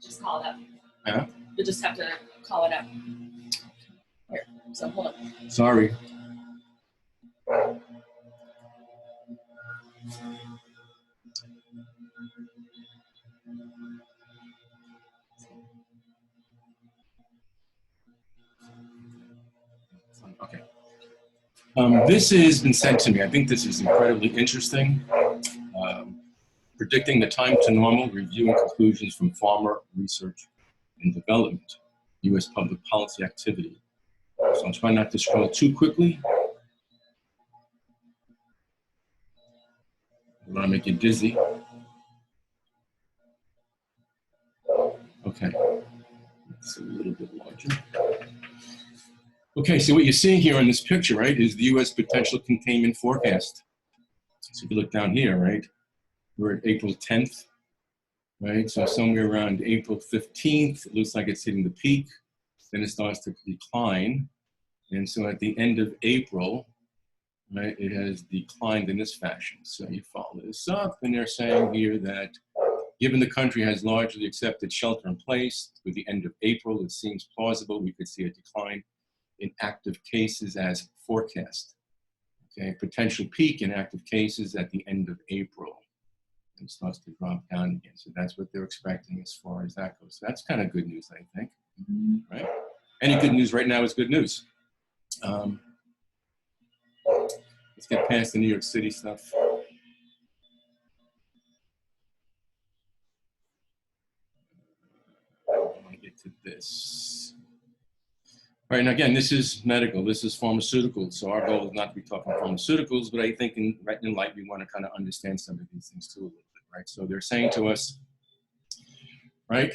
Just call it up. Yeah? You'll just have to call it up. Here, so hold on. Sorry. Okay. This has been sent to me. I think this is incredibly interesting. Predicting the time to normal, reviewing conclusions from farmer research and development, U.S. public policy activity. So I'm trying not to scroll too quickly. I want to make you dizzy. Okay, it's a little bit larger. Okay, so what you're seeing here in this picture, right, is the U.S. potential containment forecast. So if you look down here, right, we're at April 10th, right? So somewhere around April 15th, it looks like it's hitting the peak. Then it starts to decline. And so at the end of April, right, it has declined in this fashion. So you follow this up, and they're saying here that given the country has largely accepted shelter in place, with the end of April, it seems plausible we could see a decline in active cases as forecast. Okay, potential peak in active cases at the end of April. And it starts to drop down again. So that's what they're expecting as far as that goes. So that's kind of good news, I think, right? Any good news right now is good news. Let's get past the New York City stuff. I want to get to this. All right, and again, this is medical, this is pharmaceuticals. So our goal is not to be talking pharmaceuticals, but I think in light, we want to kind of understand some of these things too a little bit, right? So they're saying to us, right,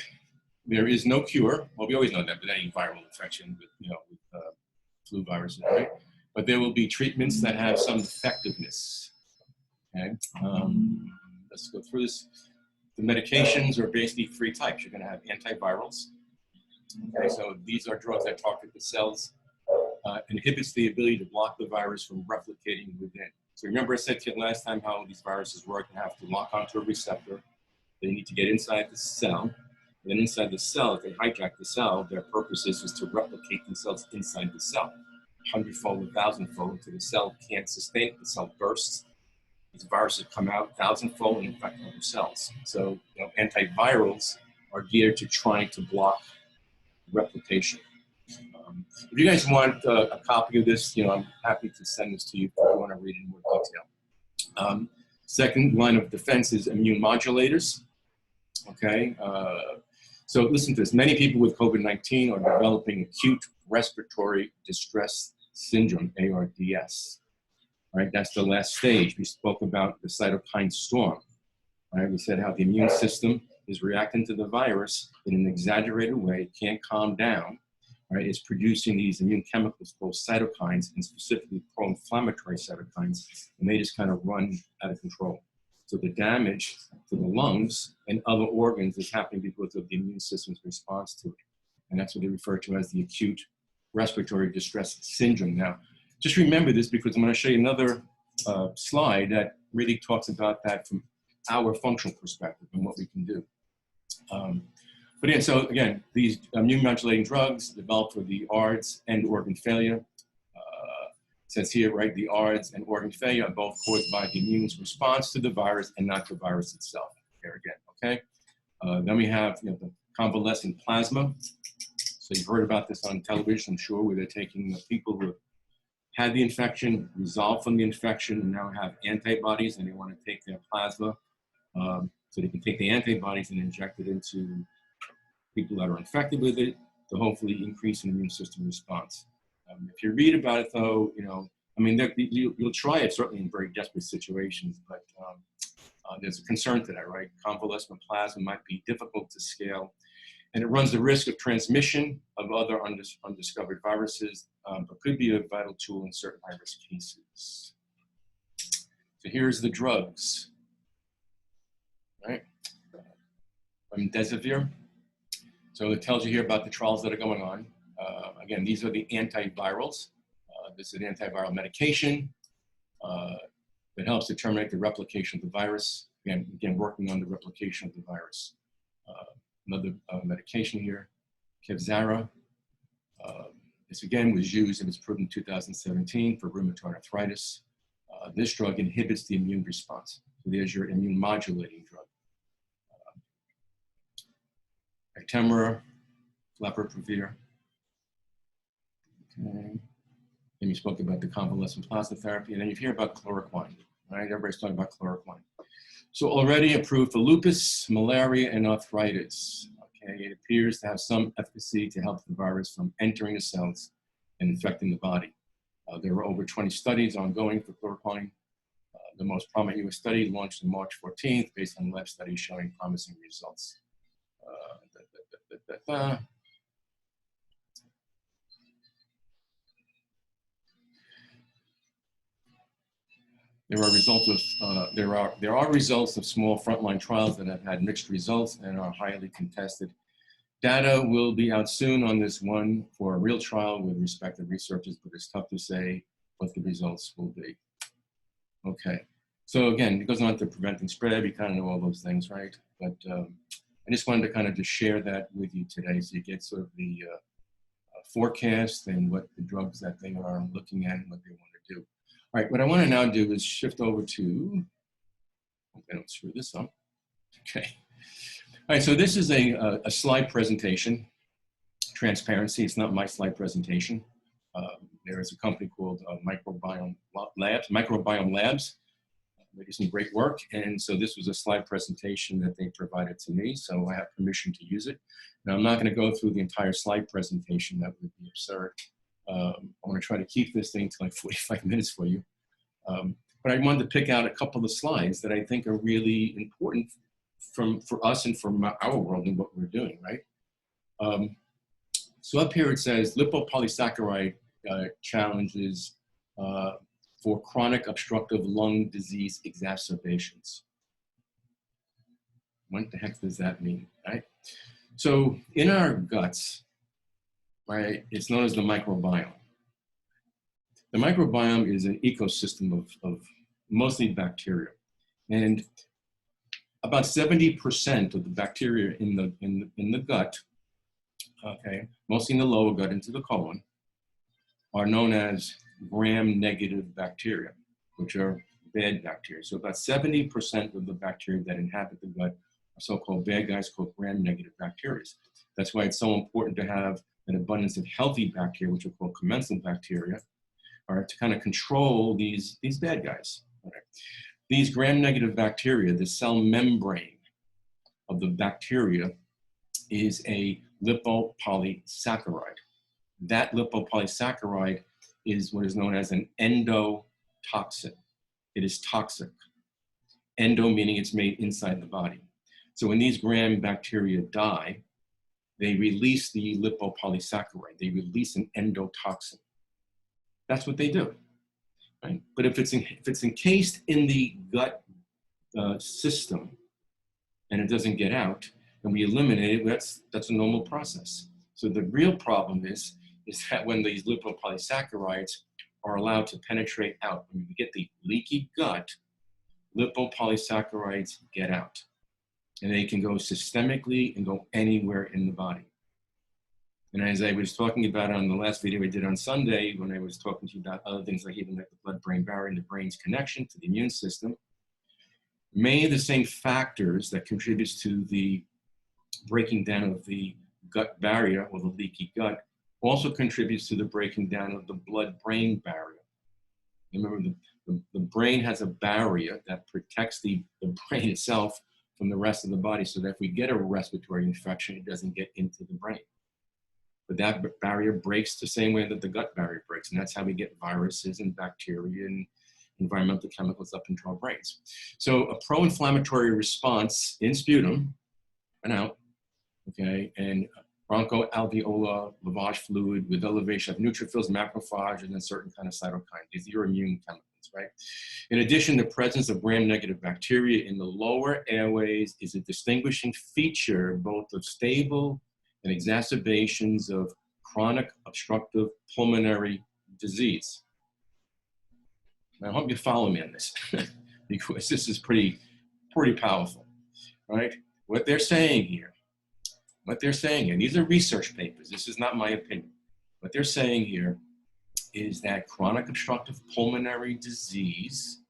there is no cure. Well, we always know that with any viral infection, with, with flu viruses, right? But there will be treatments that have some effectiveness, okay? Let's go through this. The medications are basically three types. You're gonna have antivirals. Okay, so these are drugs that target the cells, inhibits the ability to block the virus from replicating within. So remember I said to you last time how these viruses work. They have to lock onto a receptor. They need to get inside the cell. And then inside the cell, if they hijack the cell, their purpose is to replicate themselves inside the cell. 100-fold, 1,000-fold until the cell can't sustain it. The cell bursts. These viruses come out 1,000-fold and infect other cells. So antivirals are geared to trying to block replication. If you guys want a copy of this, I'm happy to send this to you if you want to read it in more detail. Second line of defense is immune modulators. Okay, so listen to this. Many people with COVID-19 are developing acute respiratory distress syndrome, ARDS. Right, that's the last stage. We spoke about the cytokine storm. Right, we said how the immune system is reacting to the virus in an exaggerated way, can't calm down. Right, it's producing these immune chemicals called cytokines, and specifically pro-inflammatory cytokines, and they just kind of run out of control. So the damage to the lungs and other organs is happening because of the immune system's response to it. And that's what they refer to as the acute respiratory distress syndrome. Now, just remember this because I'm going to show you another slide that really talks about that from our functional perspective and what we can do. But yeah, so again, these immune modulating drugs developed for the ARDS and organ failure. It says here, right, the ARDS and organ failure are both caused by the immune's response to the virus and not the virus itself. Here again, okay? Then we have the convalescent plasma. So you've heard about this on television, I'm sure, where they're taking the people who had the infection, resolved from the infection, and now have antibodies, and they want to take their plasma so they can take the antibodies and inject it into people that are infected with it to hopefully increase an immune system response. If you read about it, though, I mean, you'll try it certainly in very desperate situations, but there's a concern to that, right? Convalescent plasma might be difficult to scale, and it runs the risk of transmission of other undiscovered viruses, but could be a vital tool in certain high-risk cases. So here's the drugs, right? Remdesivir. So it tells you here about the trials that are going on. Again, these are the antivirals. This is an antiviral medication that helps to terminate the replication of the virus. Again, working on the replication of the virus. another medication here, Kevzara. This again was used and was proven in 2017 for rheumatoid arthritis. This drug inhibits the immune response. So there's your immune modulating drug. Actemra, Flapperprovir. Okay. Then you spoke about the convalescent plasma therapy, and then you hear about chloroquine, right? Everybody's talking about chloroquine. So already approved for lupus, malaria, and arthritis. Okay, it appears to have some efficacy to help the virus from entering the cells and infecting the body. There were over 20 studies ongoing for chloroquine. The most prominent US study launched on March 14th based on lab studies showing promising results. There are results of small frontline trials that have had mixed results and are highly contested. Data will be out soon on this one for a real trial with respective researchers, but it's tough to say what the results will be. Okay, so again, it goes on to preventing spread. You kind of know all those things, right? But I just wanted to kind of just share that with you today so you get sort of the forecast and what the drugs that they are looking at and what they want to do. All right, what I want to now do is shift over to, hope I don't screw this up. Okay. All right, so this is a slide presentation, transparency. It's not my slide presentation. There is a company called Microbiome Labs. They do some great work, and so this was a slide presentation that they provided to me, so I have permission to use it. Now, I'm not going to go through the entire slide presentation. That would be absurd. I want to try to keep this thing to like 45 minutes for you. But I wanted to pick out a couple of slides that I think are really important for us and for our world and what we're doing, right? So up here it says lipopolysaccharide challenges for chronic obstructive lung disease exacerbations. What the heck does that mean, right? So in our guts, right, it's known as the microbiome. The microbiome is an ecosystem of mostly bacteria. And about 70% of the bacteria in the gut, okay, mostly in the lower gut into the colon, are known as gram-negative bacteria, which are bad bacteria. So about 70% of the bacteria that inhabit the gut are so-called bad guys called gram-negative bacteria. That's why it's so important to have an abundance of healthy bacteria, which are called commensal bacteria, or to kind of control these bad guys. Right? These gram-negative bacteria, the cell membrane of the bacteria is a lipopolysaccharide. That lipopolysaccharide is what is known as an endotoxin. It is toxic. Endo meaning it's made inside the body. So when these gram bacteria die, they release the lipopolysaccharide. They release an endotoxin. That's what they do. Right? But if it's encased in the gut system and it doesn't get out, and we eliminate it, that's a normal process. So the real problem is that when these lipopolysaccharides are allowed to penetrate out, when you get the leaky gut, lipopolysaccharides get out. And they can go systemically and go anywhere in the body. And as I was talking about on the last video I did on Sunday, when I was talking to you about other things like even like the blood-brain barrier and the brain's connection to the immune system, many of the same factors that contributes to the breaking down of the gut barrier or the leaky gut also contributes to the breaking down of the blood-brain barrier. Remember, the brain has a barrier that protects the brain itself from the rest of the body so that if we get a respiratory infection, it doesn't get into the brain. But that barrier breaks the same way that the gut barrier breaks, and that's how we get viruses and bacteria and environmental chemicals up into our brains. So a pro-inflammatory response in sputum and out, okay, and bronchoalveolar lavage fluid with elevation of neutrophils, macrophages, and certain kind of cytokines. These are your immune chemicals, right? In addition, the presence of gram-negative bacteria in the lower airways is a distinguishing feature both of stable and exacerbations of chronic obstructive pulmonary disease. Now, I hope you follow me on this because this is pretty powerful, right? What they're saying here What they're saying, and these are research papers, this is not my opinion. What they're saying here is that chronic obstructive pulmonary disease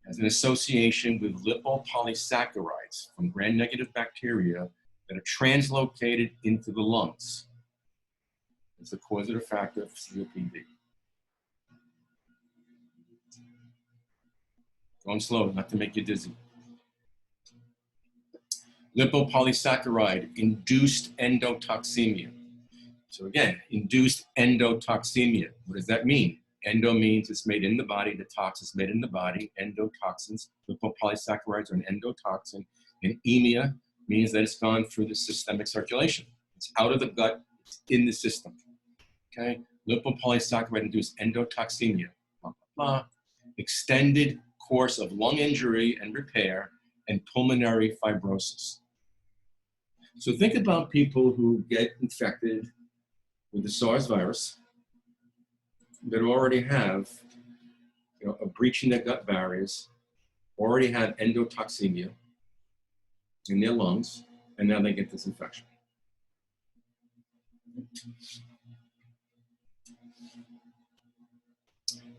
has an association with lipopolysaccharides from gram-negative bacteria that are translocated into the lungs. It's the causative factor for COPD. Going slow, not to make you dizzy. Lipopolysaccharide induced endotoxemia. So again, induced endotoxemia. What does that mean? Endo means it's made in the body, the tox is made in the body, endotoxins. Lipopolysaccharides are an endotoxin. And emia means that it's gone through the systemic circulation. It's out of the gut, it's in the system. Okay? Lipopolysaccharide induced endotoxemia. Blah, blah, blah. Extended course of lung injury and repair and pulmonary fibrosis. So think about people who get infected with the SARS virus that already have a breach in their gut barriers, already have endotoxemia in their lungs, and now they get this infection.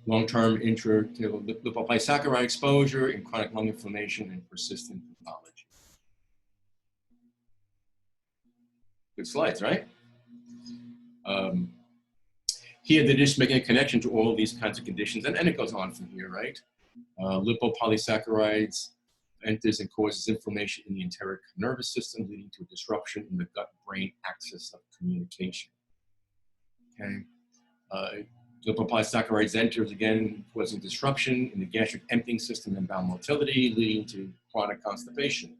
Long-term lipopolysaccharide exposure and chronic lung inflammation and persistent pathology. Good slides, right? Here they're just making a connection to all of these kinds of conditions, and it goes on from here, right? Lipopolysaccharides enters and causes inflammation in the enteric nervous system, leading to a disruption in the gut-brain axis of communication. Okay. Lipopolysaccharides enters again, causing disruption in the gastric emptying system and bowel motility, leading to chronic constipation.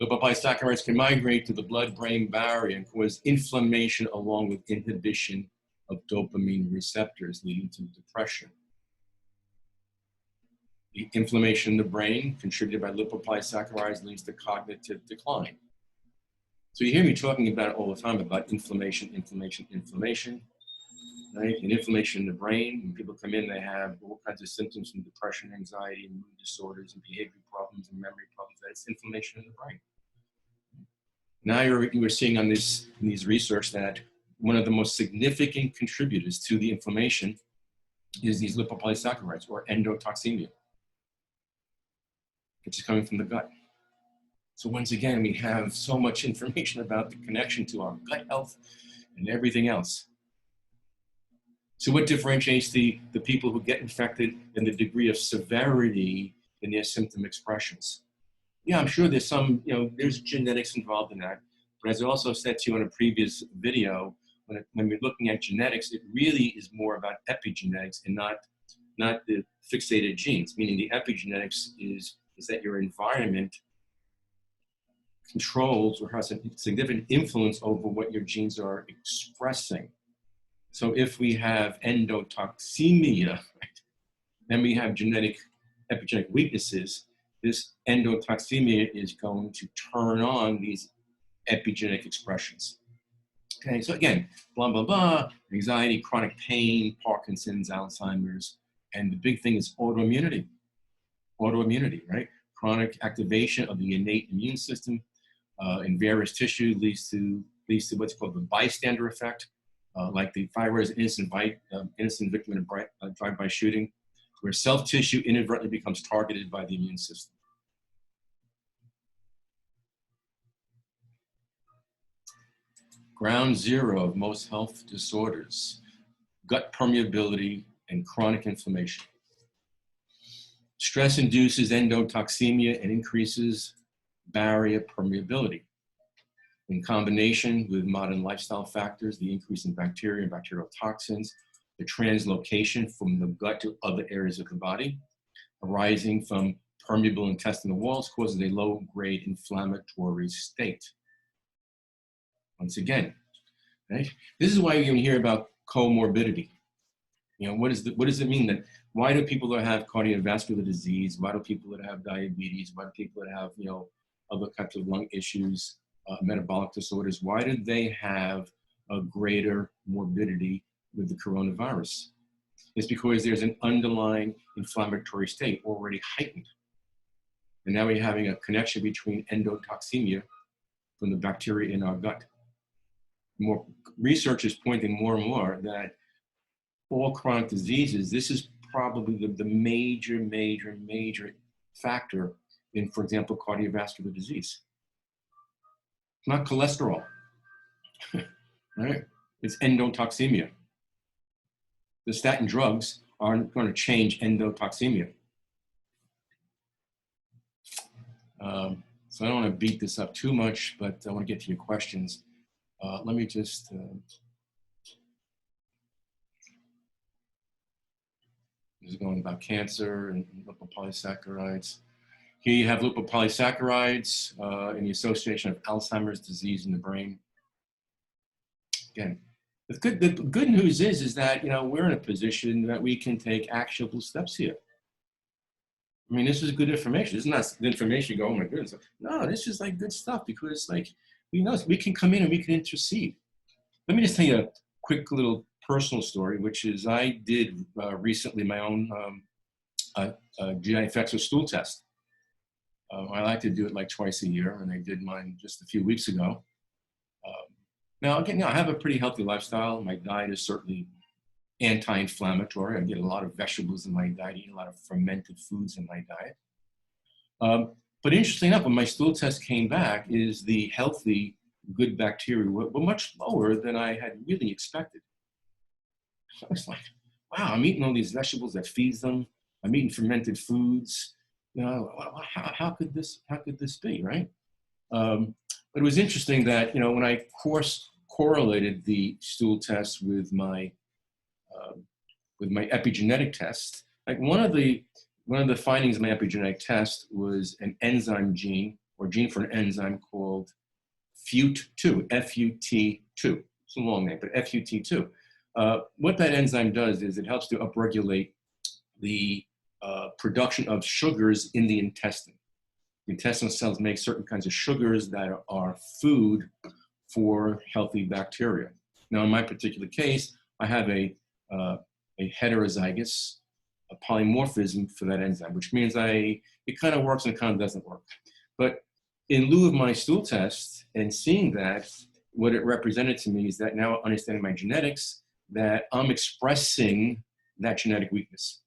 Lipopolysaccharides can migrate to the blood-brain barrier and cause inflammation along with inhibition of dopamine receptors, leading to depression. The inflammation in the brain contributed by lipopolysaccharides leads to cognitive decline. So you hear me talking about it all the time about inflammation, right? And inflammation in the brain. When people come in, they have all kinds of symptoms from depression, anxiety, mood disorders, and behavior problems and memory problems. That's inflammation in the brain. Now you're seeing on these research that one of the most significant contributors to the inflammation is these lipopolysaccharides, or endotoxemia, which is coming from the gut. So once again, we have so much information about the connection to our gut health and everything else. So what differentiates the people who get infected and the degree of severity in their symptom expressions? Yeah, I'm sure there's some, there's genetics involved in that. But as I also said to you in a previous video, when we're looking at genetics, it really is more about epigenetics and not the fixated genes, meaning the epigenetics is that your environment controls or has a significant influence over what your genes are expressing. So if we have endotoxemia, right, then we have epigenetic weaknesses. This endotoxemia is going to turn on these epigenetic expressions. Okay, so again, blah, blah, blah, anxiety, chronic pain, Parkinson's, Alzheimer's, and the big thing is autoimmunity. Autoimmunity, right? Chronic activation of the innate immune system in various tissues leads to what's called the bystander effect, like the thyroid innocent victim in a drive-by shooting, where self-tissue inadvertently becomes targeted by the immune system. Ground zero of most health disorders, gut permeability and chronic inflammation. Stress induces endotoxemia and increases barrier permeability. In combination with modern lifestyle factors, the increase in bacteria and bacterial toxins, the translocation from the gut to other areas of the body, arising from permeable intestinal walls, causes a low-grade inflammatory state. Once again, right? This is why you can hear about comorbidity. What does it mean? Why do people that have cardiovascular disease, why do people that have diabetes, why do people that have, other types of lung issues, metabolic disorders, why do they have a greater morbidity with the coronavirus? It's because there's an underlying inflammatory state already heightened. And now we're having a connection between endotoxemia from the bacteria in our gut. More research is pointing more and more that all chronic diseases, this is probably the major factor in, for example, cardiovascular disease. It's not cholesterol, right? It's endotoxemia. The statin drugs aren't going to change endotoxemia. So I don't want to beat this up too much, but I want to get to your questions. Let me just, this is going about cancer and lipopolysaccharides. Here you have lipopolysaccharides in the association of Alzheimer's disease in the brain. Again, the good news is that, you know, we're in a position that we can take actionable steps here. I mean, this is good information. This is not the information you go, oh my goodness. No, this is like good stuff because like, we know we can come in and we can intercede. Let me just tell you a quick little personal story, which is I did recently my own GI infectious stool test. I like to do it like twice a year, and I did mine just a few weeks ago. Now, again, I have a pretty healthy lifestyle. My diet is certainly anti-inflammatory. I get a lot of vegetables in my diet, eat a lot of fermented foods in my diet. But interestingly enough, when my stool test came back, is the healthy, good bacteria were much lower than I had really expected. So I was like, wow, I'm eating all these vegetables that feeds them. I'm eating fermented foods. You know, how could this be, right? But it was interesting that, you know, when I correlated the stool test with my epigenetic test, like one of the findings of my epigenetic test was an enzyme gene, or gene for an enzyme called FUT2, F-U-T-2. It's a long name, but FUT2. What that enzyme does is it helps to upregulate the production of sugars in the intestine. The intestinal cells make certain kinds of sugars that are food for healthy bacteria. Now, in my particular case, I have a heterozygous polymorphism for that enzyme, which means it kind of works and it kind of doesn't work. But in lieu of my stool test and seeing that, what it represented to me is that now understanding my genetics, that I'm expressing that genetic weakness.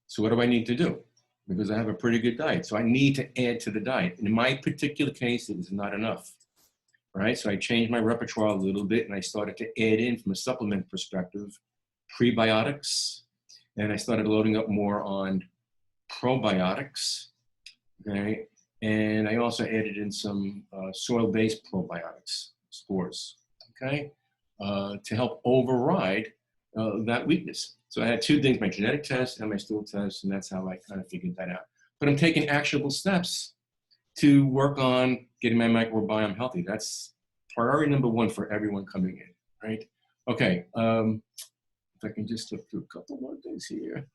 So what do I need to do? Because I have a pretty good diet. So I need to add to the diet. In my particular case, it is not enough. Right? So I changed my repertoire a little bit and I started to add in, from a supplement perspective, prebiotics. And I started loading up more on probiotics. Okay? And I also added in some soil-based probiotics, spores, okay? To help override that weakness. So I had two things, my genetic test and my stool test, and that's how I kind of figured that out. But I'm taking actionable steps to work on getting my microbiome healthy. That's priority number one for everyone coming in, right? Okay, if I can just flip through a couple more things here.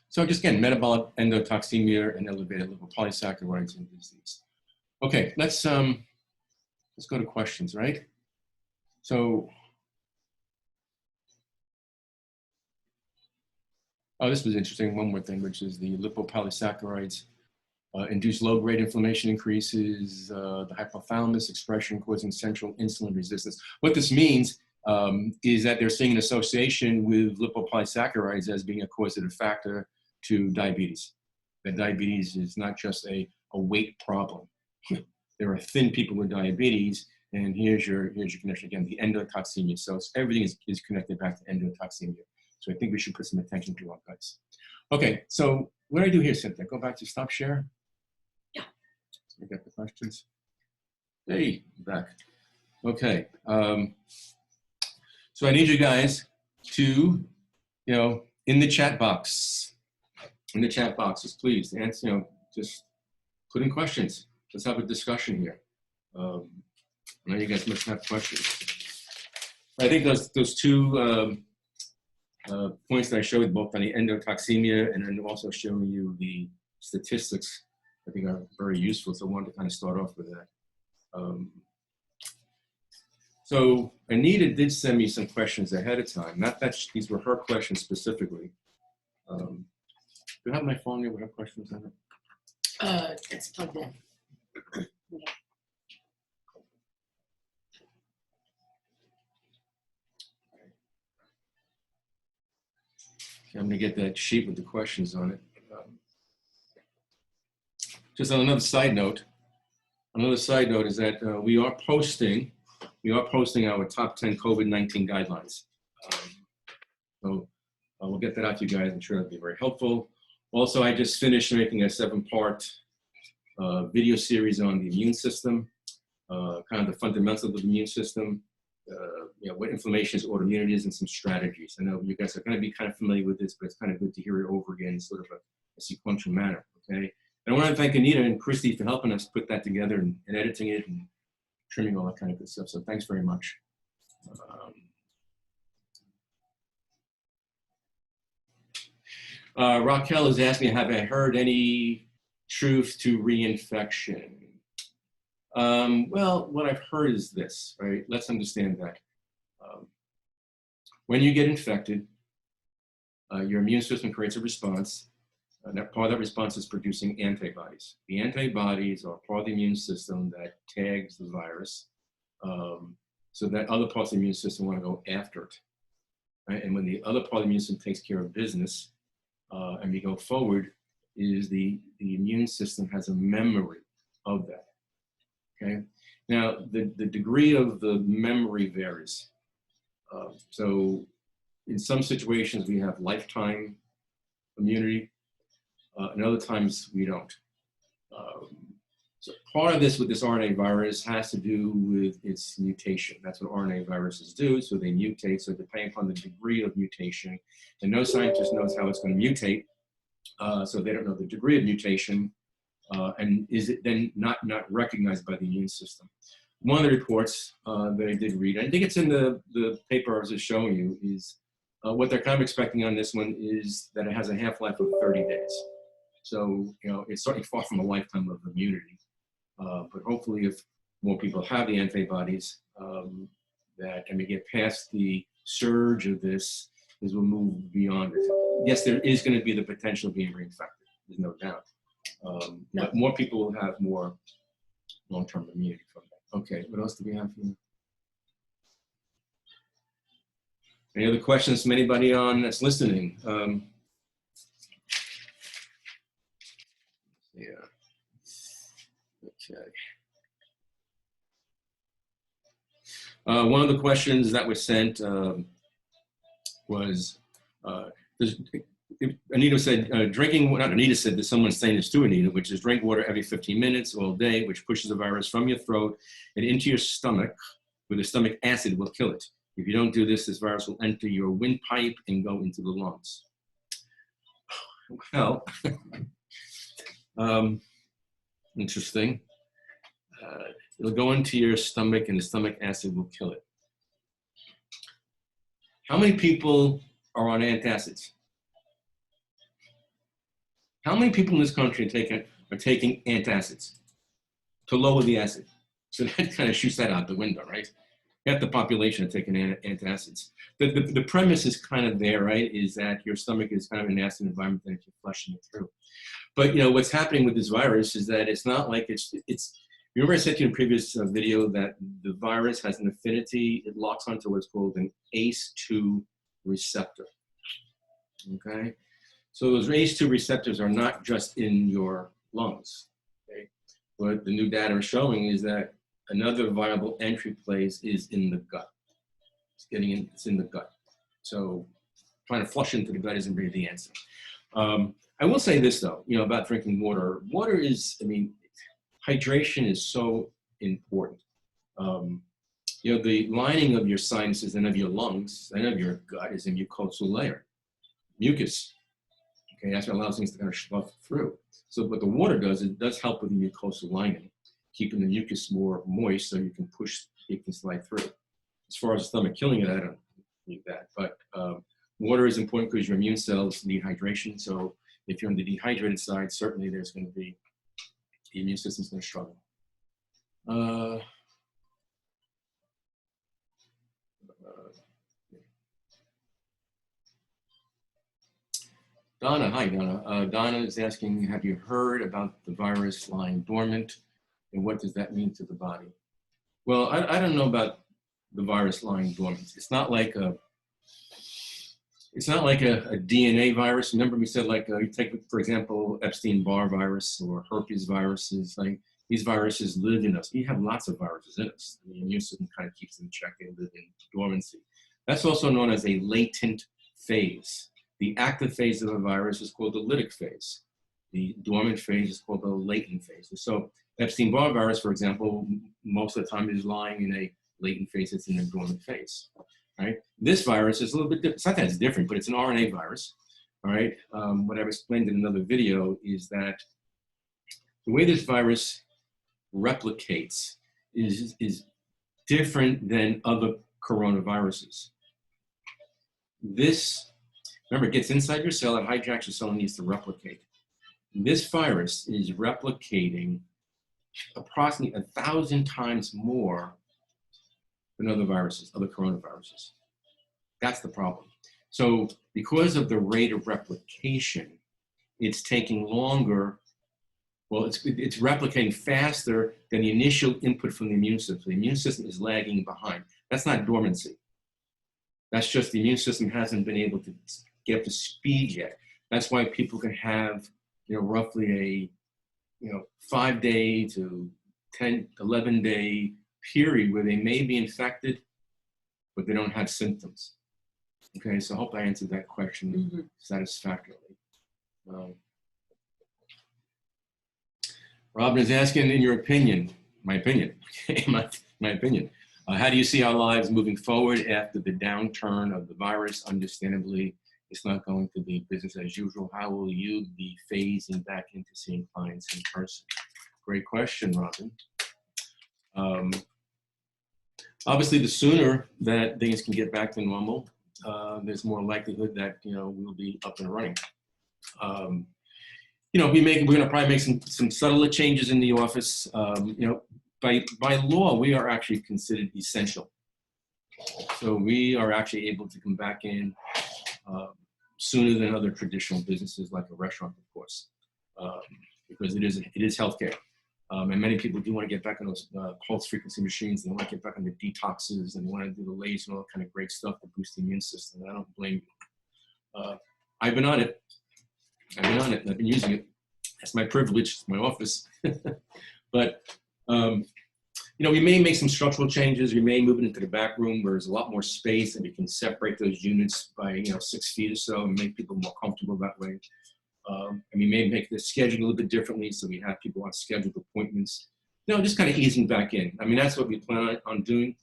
So just again, metabolic endotoxemia and elevated lipopolysaccharides in disease. Okay, let's go to questions, right? So, oh, this was interesting. One more thing, which is the lipopolysaccharides induce low-grade inflammation increases the hypothalamus expression, causing central insulin resistance. What this means is that they're seeing an association with lipopolysaccharides as being a causative factor to diabetes. That diabetes is not just a weight problem. There are thin people with diabetes, and here's your connection again, the endotoxemia. So everything is connected back to endotoxemia. So I think we should put some attention to our guts. Okay, so what do I do here, Cynthia? Go back to stop share? Yeah. So we get the questions. Hey, back. Okay. So I need you guys to, in the chat boxes, please answer, just put in questions. Let's have a discussion here. I know you guys must have questions. I think those two points that I showed, both on the endotoxemia and then also showing you the statistics, I think are very useful. So I wanted to kind of start off with that. So Anita did send me some questions ahead of time. Not that these were her questions specifically. Do I have my phone here? We have questions on it. It's plugged in. Okay, I'm gonna get that sheet with the questions on it. Just on another side note is that we are posting our top 10 COVID-19 guidelines. So we'll get that out to you guys. I'm sure that'll be very helpful. Also, I just finished making a 7-part video series on the immune system, kind of the fundamentals of the immune system, what inflammation is, autoimmunity is, and some strategies. I know you guys are going to be kind of familiar with this, but it's kind of good to hear it over again in sort of a sequential manner, okay? And I want to thank Anita and Christy for helping us put that together and editing it and trimming all that kind of good stuff. So thanks very much. Raquel is asking, have I heard any truth to reinfection? Well, what I've heard is this, right? Let's understand that. When you get infected, your immune system creates a response. That part of that response is producing antibodies. The antibodies are part of the immune system that tags the virus, so that other parts of the immune system want to go after it. Right? And when the other part of the immune system takes care of business, and we go forward, is the immune system has a memory of that. Okay. Now, the degree of the memory varies. So in some situations, we have lifetime immunity. And other times we don't. So part of this with this RNA virus has to do with its mutation. That's what RNA viruses do. So they mutate. So depending upon the degree of mutation, and no scientist knows how it's going to mutate. So they don't know the degree of mutation. And is it then not recognized by the immune system? One of the reports that I did read, I think it's in the paper I was just showing you, is what they're kind of expecting on this one is that it has a half-life of 30 days. So, it's certainly far from a lifetime of immunity. But hopefully if more people have the antibodies, that and we get past the surge of this, is we'll move beyond it. Yes, there is going to be the potential of being reinfected. There's no doubt. But more people will have more long-term immunity from that. Okay, what else do we have here? Any other questions from anybody on that's listening? Yeah. Okay. One of the questions that was sent was, Anita said, drinking, not Anita said that someone's saying this to Anita, which is drink water every 15 minutes all day, which pushes the virus from your throat and into your stomach, where the stomach acid will kill it. If you don't do this, this virus will enter your windpipe and go into the lungs. Well, interesting. It'll go into your stomach and the stomach acid will kill it. How many people are on antacids? How many people in this country are taking antacids to lower the acid? So that kind of shoots that out the window, right? Half the population are taking antacids. The premise is kind of there, right? Is that your stomach is kind of an acid environment that you're flushing it through. But what's happening with this virus is that it's not like it's. Remember I said to you in a previous video that the virus has an affinity. It locks onto what's called an ACE2 receptor. Okay, so those ACE2 receptors are not just in your lungs. Okay, what the new data is showing is that another viable entry place is in the gut. It's in the gut. So trying to flush into the gut isn't really the answer. I will say this though, about drinking water. Water is, hydration is so important. The lining of your sinuses and of your lungs and of your gut is a mucosal layer, mucus. Okay, that's what allows things to kind of slough through. So what the water does, it does help with the mucosal lining, keeping the mucus more moist so you can slide through. As far as the stomach killing it, I don't need that. But water is important because your immune cells need hydration. So if you're on the dehydrated side, certainly there's going to be, the immune system's going to struggle. Donna, hi Donna. Donna is asking, have you heard about the virus lying dormant, and what does that mean to the body? Well, I don't know about the virus lying dormant. It's not like a DNA virus. Remember we said, like, you take, for example, Epstein-Barr virus or herpes viruses. Like, these viruses live in us. We have lots of viruses in us. The immune system kind of keeps them in check. They live in dormancy. That's also known as a latent phase. The active phase of a virus is called the lytic phase. The dormant phase is called the latent phase. So Epstein-Barr virus, for example, most of the time is lying in a latent phase. It's in a dormant phase. Right? This virus is a little bit different. It's not that it's different, but it's an RNA virus. All right. What I've explained in another video is that the way this virus replicates is different than other coronaviruses. This, remember, it gets inside your cell, it hijacks your cell and needs to replicate. This virus is replicating approximately 1,000 times more than other viruses, other coronaviruses. That's the problem. So because of the rate of replication, it's taking longer. Well, it's replicating faster than the initial input from the immune system. The immune system is lagging behind. That's not dormancy. That's just the immune system hasn't been able to get up to speed yet. That's why people can have, roughly a, 5-day to 10, 11-day period where they may be infected, but they don't have symptoms. Okay, so I hope I answered that question satisfactorily. Robin is asking, in your opinion, my opinion, my opinion, how do you see our lives moving forward after the downturn of the virus? Understandably, it's not going to be business as usual. How will you be phasing back into seeing clients in person? Great question, Robin. Obviously, the sooner that things can get back to normal, there's more likelihood that we'll be up and running. We're going to probably make some subtle changes in the office. By law, we are actually considered essential. So we are actually able to come back in sooner than other traditional businesses like a restaurant, of course, because it is healthcare. And many people do want to get back on those pulse frequency machines. They want to get back on the detoxes and want to do the laser and all that kind of great stuff to boost the immune system. I don't blame you. I've been on it. I've been using it. That's my privilege. It's my office. But we may make some structural changes. We may move it into the back room where there's a lot more space and we can separate those units by 6 feet or so and make people more comfortable that way. And we may make the schedule a little bit differently, so we have people on scheduled appointments. Just kind of easing back in. I mean, that's what we plan on doing.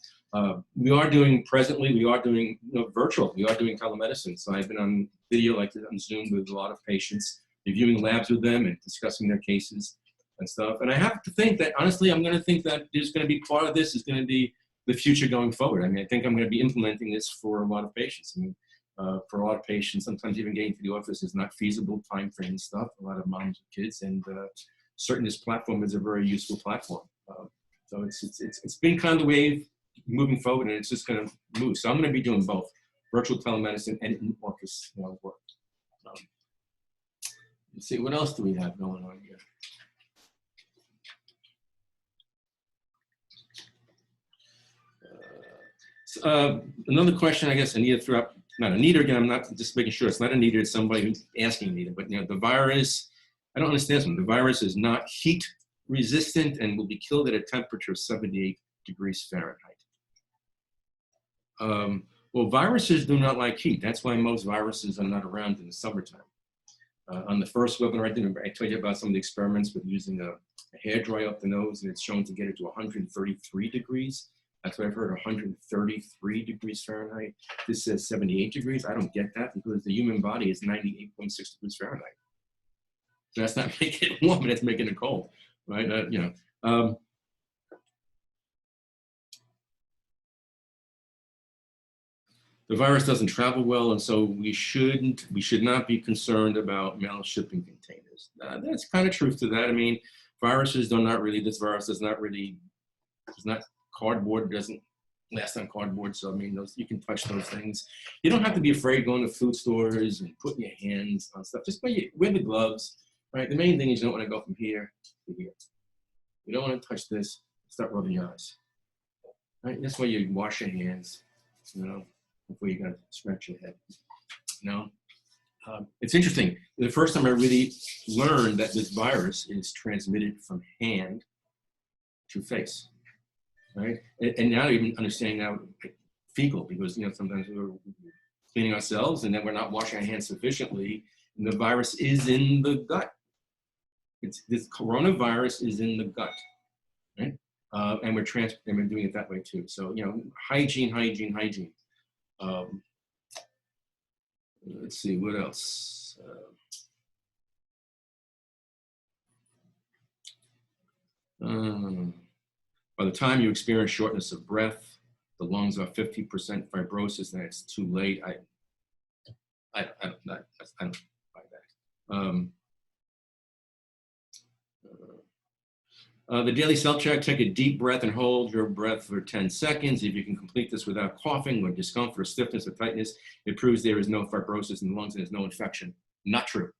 We are doing virtual. We are doing telemedicine. So I've been on video like this on Zoom with a lot of patients, reviewing labs with them and discussing their cases and stuff. And I have to think that, honestly, I'm going to think that there's going to be part of this is going to be the future going forward. I mean, I think I'm going to be implementing this for a lot of patients. I mean, for a lot of patients, sometimes even getting to the office is not feasible, time frame and stuff. A lot of moms with kids, and certainly this platform is a very useful platform. So it's been kind of the wave moving forward, and it's just going to move. So I'm going to be doing both virtual telemedicine and in-office work. Let's see, what else do we have going on here? Another question, I guess Anita threw up. Not Anita again. I'm not just making sure it's not Anita. It's somebody who's asking Anita. But the virus. I don't understand something. The virus is not heat resistant and will be killed at a temperature of 78 degrees Fahrenheit. Well, viruses do not like heat. That's why most viruses are not around in the summertime. On the first webinar I told you about some of the experiments with using a hair dryer up the nose, and it's shown to get it to 133 degrees. That's what I've heard, 133 degrees Fahrenheit. This says 78 degrees. I don't get that because the human body is 98.6 degrees Fahrenheit. So that's not making it warm, that's making it cold, right? The virus doesn't travel well, and so we should not be concerned about mail shipping containers. That's kind of truth to that. I mean, viruses do not really, this virus does not really, it's not cardboard, doesn't last on cardboard. So I mean, those, you can touch those things. You don't have to be afraid going to food stores and putting your hands on stuff. Just wear the gloves, right? The main thing is you don't want to go from here to here. You don't want to touch this, start rubbing your eyes, right? This way you wash your hands, you know, before you got to scratch your head, you know. It's interesting. The first time I really learned that this virus is transmitted from hand to face, right? And now even understanding now fecal, because, you know, sometimes we're cleaning ourselves and then we're not washing our hands sufficiently, and the virus is in the gut. This coronavirus is in the gut, right? And we're doing it that way too. So, you know, hygiene, hygiene, hygiene. Let's see, what else? By the time you experience shortness of breath, the lungs are 50% fibrosis, and it's too late. I don't buy that. The daily self-check, take a deep breath and hold your breath for 10 seconds. If you can complete this without coughing or discomfort or stiffness or tightness, it proves there is no fibrosis in the lungs and there's no infection. Not true.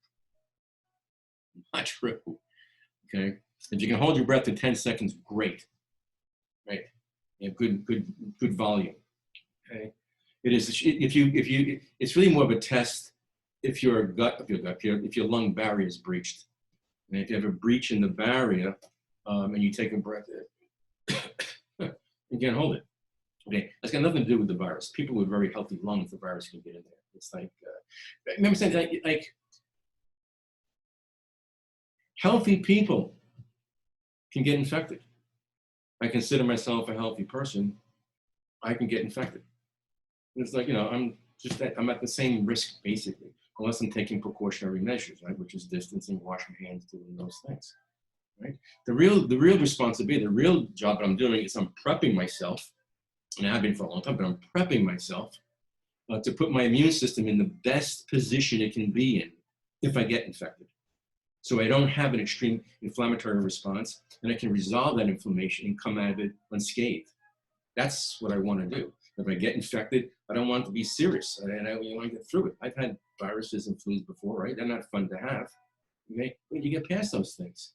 Not true. Okay. If you can hold your breath for 10 seconds, great. Right. You have good volume. Okay. It is, it's really more of a test if your lung barrier is breached. And if you have a breach in the barrier, and you take a breath in, you can't hold it. Okay, that's got nothing to do with the virus. People with very healthy lungs, the virus can get in there. It's like, remember saying like healthy people can get infected. I consider myself a healthy person. I can get infected. And it's like, you know, I'm at the same risk basically, unless I'm taking precautionary measures, right? Which is distancing, washing hands, doing those things. Right? The real responsibility, the real job that I'm doing is I'm prepping myself, and I have been for a long time, but I'm prepping myself to put my immune system in the best position it can be in if I get infected. So I don't have an extreme inflammatory response, and I can resolve that inflammation and come out of it unscathed. That's what I want to do. If I get infected, I don't want it to be serious, and I want to get through it. I've had viruses and flus before, right? They're not fun to have. Okay? But you get past those things.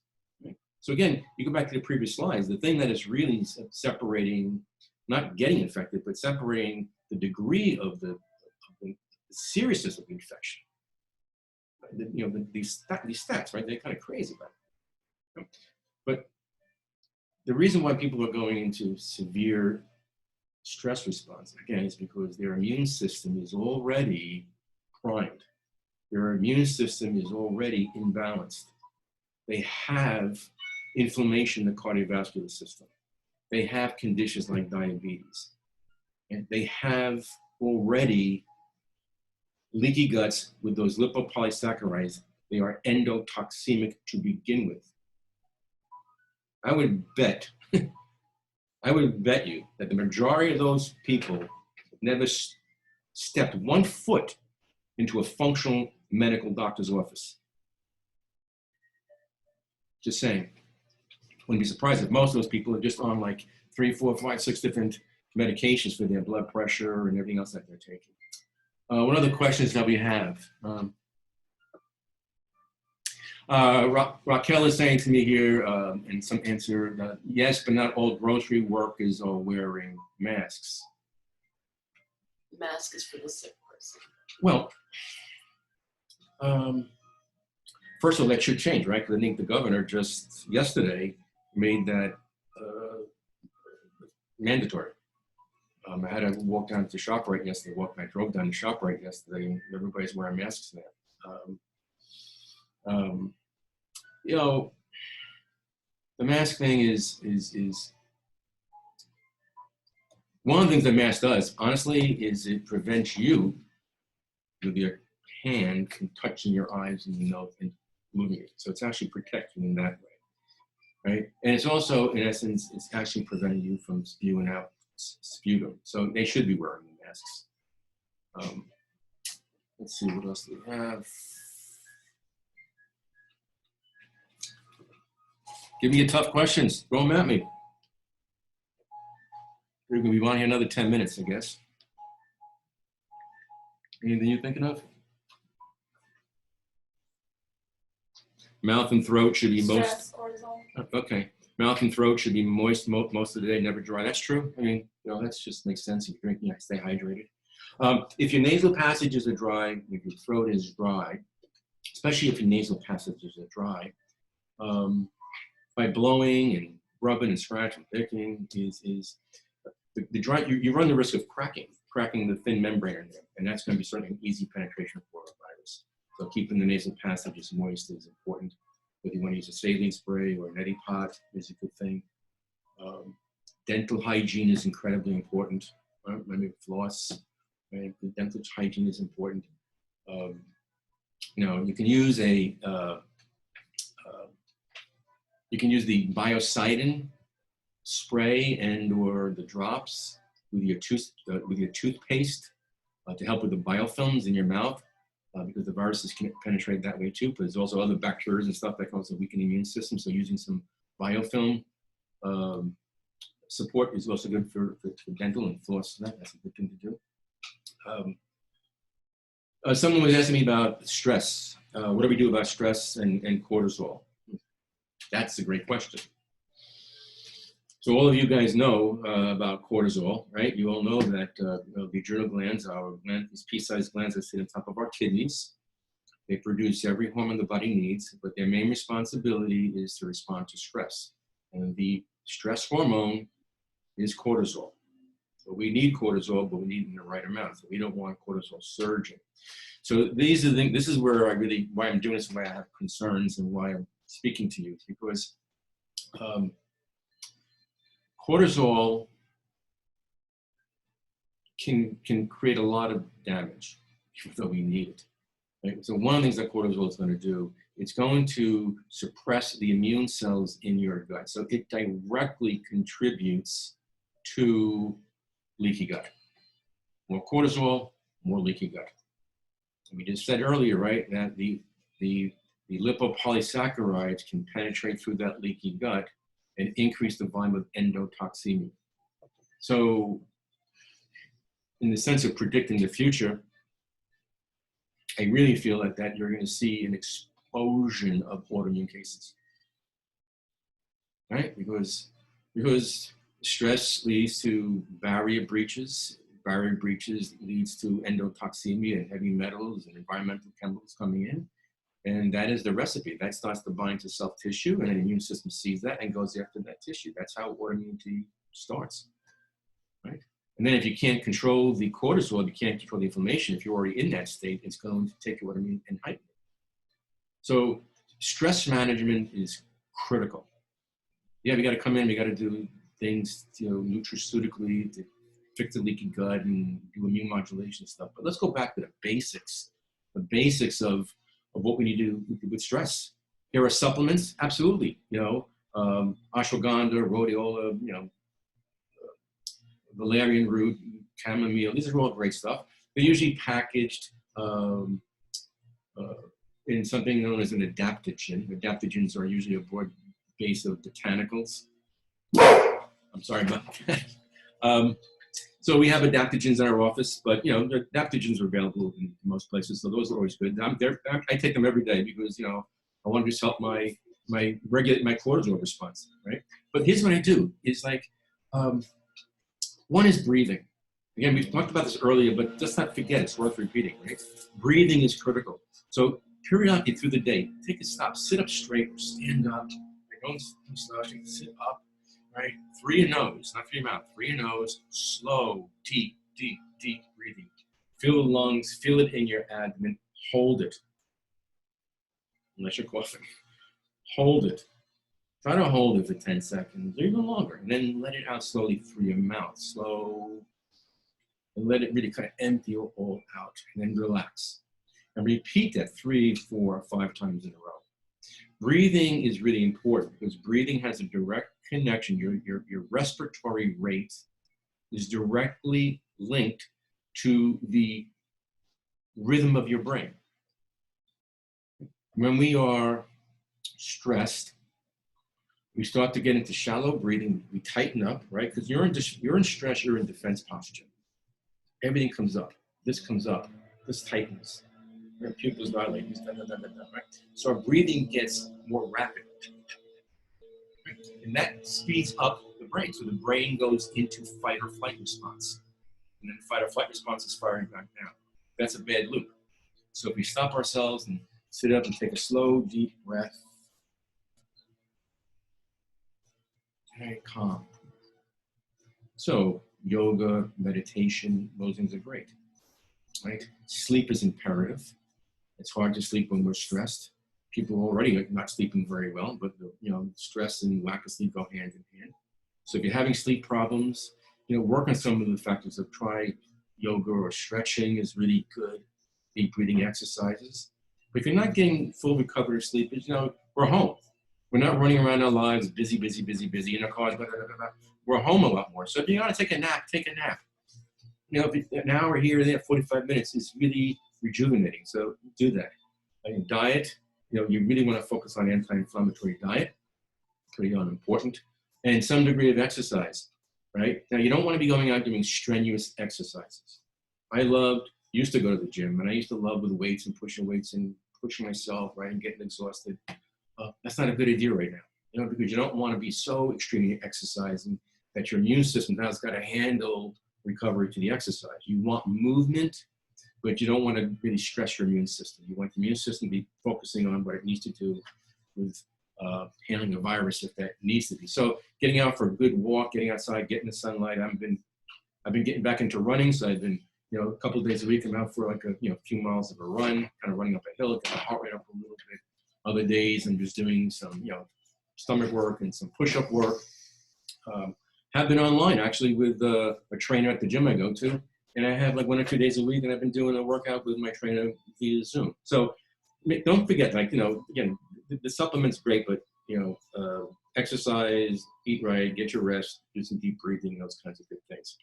So again, you go back to the previous slides, the thing that is really separating, not getting infected, but separating the degree of the seriousness of the infection. You know, these stats, right? They're kind of crazy about it. But the reason why people are going into severe stress response, again, is because their immune system is already primed. Their immune system is already imbalanced. They have inflammation in the cardiovascular system. They have conditions like diabetes. And they have already leaky guts with those lipopolysaccharides. They are endotoxemic to begin with. I would bet you that the majority of those people never stepped 1 foot into a functional medical doctor's office. Just saying. Wouldn't be surprised if most of those people are just on like 3, 4, 5, 6 different medications for their blood pressure and everything else that they're taking. What other questions that we have? Raquel is saying to me here, in some answer, yes, but not all grocery workers are wearing masks. Mask is for the sick person. Well, first of all, that should change, right? Because I think the governor just yesterday made that mandatory. I had to walk down to ShopRite yesterday. I drove down to ShopRite yesterday, and everybody's wearing masks now. You know, the mask thing is one of the things that mask does, honestly, is it prevents you with your hand from touching your eyes and your nose and moving it. So it's actually protecting you in that way, right? And it's also, in essence, it's actually preventing you from spewing out sputum. So they should be wearing the masks. Let's see, what else do we have? Give me your tough questions. Throw them at me. You're going to be on here another 10 minutes, I guess. Anything you're thinking of? Mouth and throat should be Stress, cortisol. okay. Mouth and throat should be moist most of the day, never dry. That's true. I mean, you know, that's just makes sense. If you're drinking, you stay hydrated. If your nasal passages are dry, if your throat is dry, especially if your nasal passages are dry, by blowing and rubbing and scratching, picking is the dry. You run the risk of cracking the thin membrane in there, and that's going to be certainly an easy penetration for a virus. So keeping the nasal passages moist is important. Whether you want to use a saline spray or an neti pot is a good thing. Dental hygiene is incredibly important. Maybe floss. Right? The dental hygiene is important. You know, you can use the biocidin spray and/or the drops with your toothpaste to help with the biofilms in your mouth. Because the viruses can penetrate that way too, but there's also other bacteria and stuff that can also weaken the immune system. So using some biofilm support is also good for dental and floss. That's a good thing to do. Someone was asking me about stress. What do we do about stress and cortisol? That's a great question. So all of you guys know about cortisol, right? You all know that the adrenal glands are these pea-sized glands that sit on top of our kidneys. They produce every hormone the body needs, but their main responsibility is to respond to stress. And the stress hormone is cortisol. So we need cortisol, but we need it in the right amount. So we don't want cortisol surging. So these are the things, this is where why I'm doing this, why I have concerns and why I'm speaking to you, because cortisol can create a lot of damage, even though we need it. Right? So one of the things that cortisol is going to do, it's going to suppress the immune cells in your gut. So it directly contributes to leaky gut. More cortisol, more leaky gut. And we just said earlier, right, that the lipopolysaccharides can penetrate through that leaky gut and increase the volume of endotoxemia. So in the sense of predicting the future, I really feel that you're going to see an explosion of autoimmune cases, right? Because stress leads to barrier breaches. Barrier breaches leads to endotoxemia and heavy metals and environmental chemicals coming in. And that is the recipe. That starts to bind to self-tissue, and the immune system sees that and goes after that tissue. That's how autoimmunity starts, right? And then if you can't control the cortisol, if you can't control the inflammation, if you're already in that state, it's going to take your autoimmune and heighten it. So stress management is critical. Yeah, we got to come in, we got to do things, you know, nutraceutically to fix the leaky gut and do immune modulation stuff. But let's go back to the basics of what we need to do with stress. There are supplements, absolutely. You know, ashwagandha, rhodiola, you know, valerian root, chamomile. These are all great stuff. They're usually packaged in something known as an adaptogen. Adaptogens are usually a broad base of botanicals. I'm sorry about that. So we have adaptogens in our office, but you know, the adaptogens are available in most places, so those are always good. I take them every day because, you know, I want to just help regulate my cortisol response, right? But here's what I do is like, one is breathing. Again, we've talked about this earlier, but just not forget, it's worth repeating, right? Breathing is critical. So periodically through the day, take a stop, sit up straight, or stand up. Don't slouch, sit up. Right? Through your nose, not through your mouth. Through your nose, slow, deep, deep, deep breathing. Feel the lungs, feel it in your abdomen. Hold it. Unless you're coughing. Hold it. Try to hold it for 10 seconds or even longer. And then let it out slowly through your mouth. Slow. And let it really kind of empty it all out. And then relax. And repeat that 3, 4, 5 times in a row. Breathing is really important because breathing has a direct connection. Your respiratory rate is directly linked to the rhythm of your brain. When we are stressed, We start to get into shallow breathing. We tighten up, right? Because you're in stress, you're in defense posture. Everything comes up. This comes up. This tightens. Our pupils dilate. Right? So our breathing gets more rapid. And that speeds up the brain. So the brain goes into fight or flight response. And then fight or flight response is firing back down. That's a bad loop. So if we stop ourselves and sit up and take a slow, deep breath, okay, calm. So yoga, meditation, those things are great, right? Sleep is imperative. It's hard to sleep when we're stressed. People already are not sleeping very well, but stress and lack of sleep go hand in hand. So if you're having sleep problems, work on some of the factors. Of try yoga or stretching is really good. Deep breathing exercises. But if you're not getting full recovery sleep, we're home. We're not running around our lives, busy in our cars. Blah, blah, blah, blah. We're home a lot more. So if you want to take a nap, take a nap. If an hour here or there, 45 minutes is really rejuvenating. So do that. And diet, you really want to focus on anti-inflammatory diet. Pretty important. And some degree of exercise, right? Now, you don't want to be going out doing strenuous exercises. Used to go to the gym, and I used to love with weights and pushing weights and pushing myself, right, and getting exhausted. That's not a good idea right now, because you don't want to be so extremely exercising that your immune system now has got to handle recovery to the exercise. You want movement, but you don't want to really stress your immune system. You want the immune system to be focusing on what it needs to do with handling a virus if that needs to be. So getting out for a good walk, getting outside, getting the sunlight. I've been getting back into running, so I've been a couple of days a week, I'm out for like a few miles of a run, kind of running up a hill, get my heart rate up a little bit. Other days, I'm just doing some, stomach work and some push-up work. Have been online actually with a trainer at the gym I go to, and I have like 1 or 2 days a week, and I've been doing a workout with my trainer via Zoom. So don't forget, again, the supplement's great, but exercise, eat right, get your rest, do some deep breathing, those kinds of good things.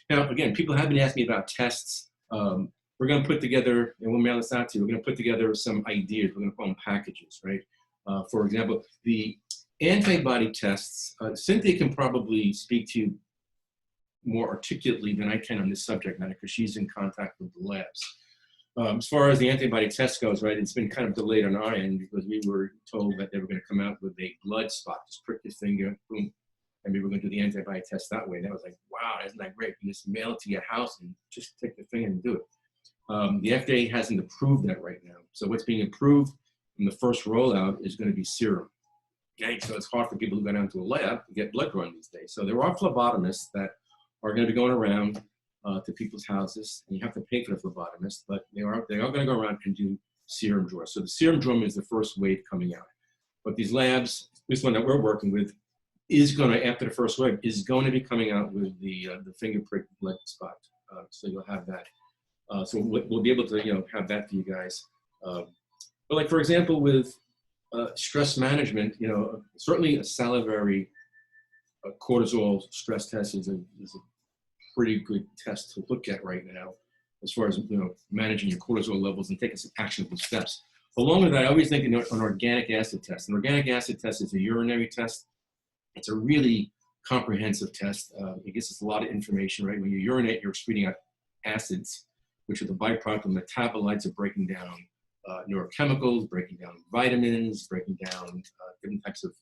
Now, again, people have been asking me about tests. We're going to put together, and we'll mail this out to you, we're going to put together some ideas. We're going to call them packages, right? For example, the antibody tests, Cynthia can probably speak to you more articulately than I can on this subject matter because she's in contact with the labs. As far as the antibody test goes, right, it's been kind of delayed on our end because we were told that they were going to come out with a blood spot. Just prick your finger, boom, and we were going to do the antibody test that way. And I was like, wow, isn't that great? You just mail it to your house and just take the finger and do it. The FDA hasn't approved that right now. So what's being approved in the first rollout is going to be serum. Okay, so it's hard for people who go down to a lab to get blood drawn these days. So there are phlebotomists that are going to be going around to people's houses, and you have to pay for the phlebotomist, but they are going to go around and do serum draws. So the serum drum is the first wave coming out. But these labs, this one that we're working with, is going to, after the first wave, is going to be coming out with the finger prick blood spot. So you'll have that. So we'll be able to have that for you guys. But like for example, with stress management, certainly a salivary cortisol stress test is a pretty good test to look at right now, as far as managing your cortisol levels and taking some actionable steps. Along with that, I always think an organic acid test. An organic acid test is a urinary test. It's a really comprehensive test. It gives us a lot of information, right? When you urinate, you're excreting out acids, which are the byproduct of metabolites of breaking down neurochemicals, breaking down vitamins, breaking down different types of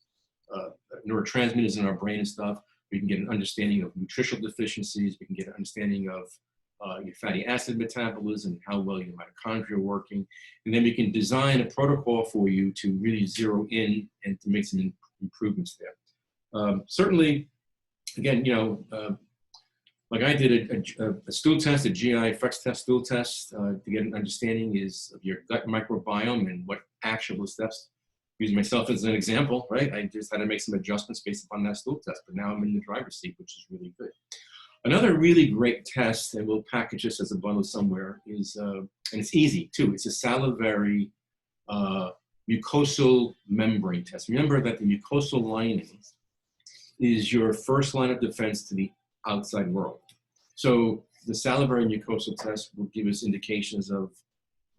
neurotransmitters in our brain and stuff. We can get an understanding of nutritional deficiencies. We can get an understanding of your fatty acid metabolism, how well your mitochondria are working. And then we can design a protocol for you to really zero in and to make some improvements there. Certainly, again, like I did a stool test, a GI FREX test, stool test, to get an understanding of your gut microbiome and what actionable steps. Use myself as an example, right? I just had to make some adjustments based upon that stool test, but now I'm in the driver's seat, which is really good. Another really great test, and we'll package this as a bundle somewhere, is, and it's easy too, it's a salivary mucosal membrane test. Remember that the mucosal lining is your first line of defense to the outside world. So the salivary mucosal test will give us indications of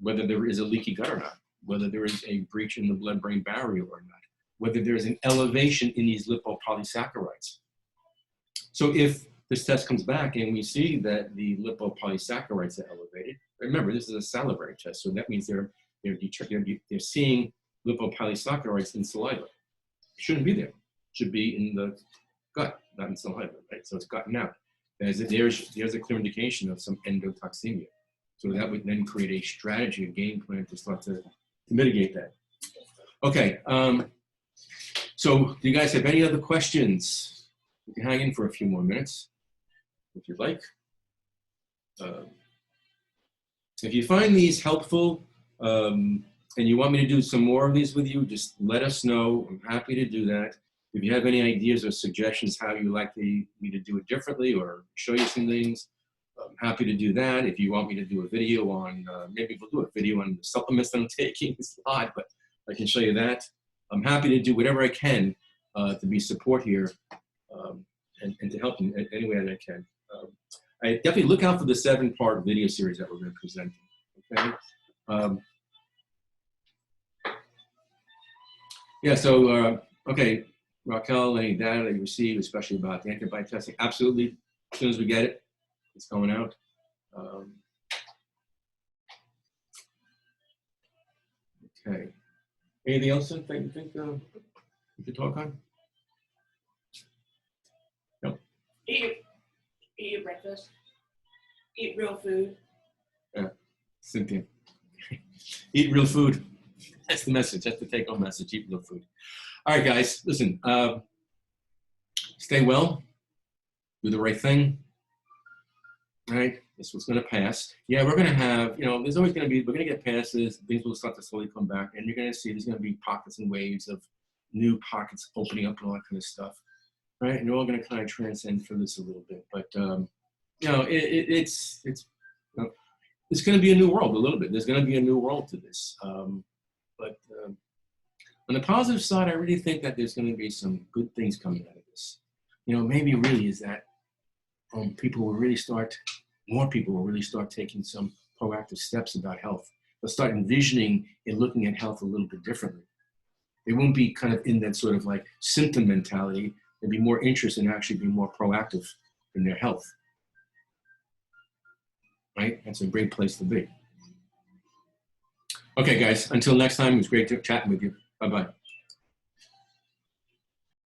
whether there is a leaky gut or not, whether there is a breach in the blood-brain barrier or not, whether there's an elevation in these lipopolysaccharides. So if this test comes back and we see that the lipopolysaccharides are elevated, remember this is a salivary test, so that means they're seeing lipopolysaccharides in saliva. It shouldn't be there. It should be in the gut, not in saliva, right? So it's gotten out. There's a clear indication of some endotoxemia. So that would then create a strategy, a game plan to start to mitigate that. Okay, so do you guys have any other questions? You can hang in for a few more minutes if you'd like. If you find these helpful and you want me to do some more of these with you, just let us know. I'm happy to do that. If you have any ideas or suggestions how you like me to do it differently or show you some things, I'm happy to do that. If you want me to do a video on, maybe we'll do a video on the supplements that I'm taking. It's odd, but I can show you that. I'm happy to do whatever I can to be support here and to help in any way that I can. I definitely look out for the 7-part video series that we're going to present. Okay. Yeah. So okay, Raquel, any data that you receive, especially about the antibiotic testing? Absolutely. As soon as we get it, it's going out. Okay. Anything else that you think we could talk on? No. Eat your breakfast. Eat real food. Yeah, Cynthia. Eat real food. That's the message. That's the take-home message. Eat real food. All right, guys. Listen. Stay well. Do the right thing. All right. This was going to pass. Yeah, we're going to have. There's always going to be. We're going to get past this. Things will start to slowly come back, and you're going to see there's going to be pockets and waves of new pockets opening up and all that kind of stuff. Right, and we're all going to kind of transcend through this a little bit, but it's going to be a new world a little bit. There's going to be a new world to this, but on the positive side, I really think that there's going to be some good things coming out of this. Maybe really is that more people will really start taking some proactive steps about health. They'll start envisioning and looking at health a little bit differently. They won't be kind of in that sort of like symptom mentality. And be more interested in actually being more proactive in their health. Right? That's a great place to be. Okay, guys, until next time, it was great chatting with you. Bye-bye.